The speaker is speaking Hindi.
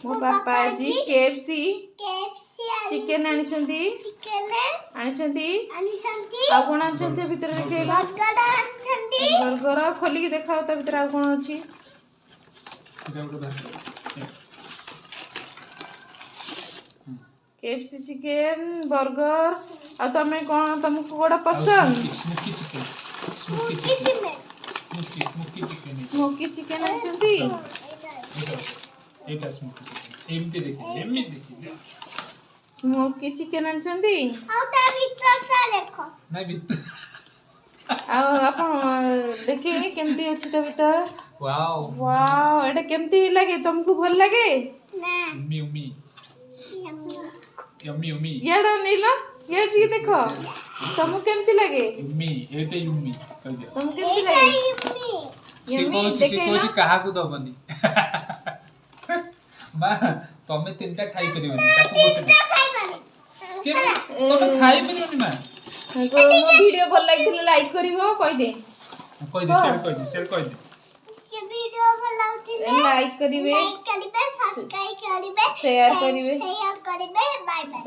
मो पापा जी केएफसी चिकन आनिछंती आ कोन आनिछंती भीतर देखैला बर्गर खोली के देखाओ ता भीतर आ कोन अछि केएफसी चिकन बर्गर आ तमे कोन तुमको कोडा पसंद स्मोकी चिकन आनिछंती एटा स्मोकी चिकन आनिछंती आ ता भीतर का देखो ना भीतर आ आपण देखि केमती अछि त भीतर वाओ वाओ एटा केमती लागे तुमको भल लागे ना यम्मी याडा नीला यार जी देखो तुमको केमती लागे यम्मी एटा यम्मी कह दे तुमको केमती लागे से कोची कहा को दबनी मां तमे तीनटा खाई परिबनी ताको बोचे के तमे खाई परिबनी मां को मो वीडियो भल लागिले लाइक करिवो कहि दे शेयर कर दे ये वीडियो भल लागतिले लाइक करिवे सब्सक्राइब करिवे शेयर करिवे बाय बाय।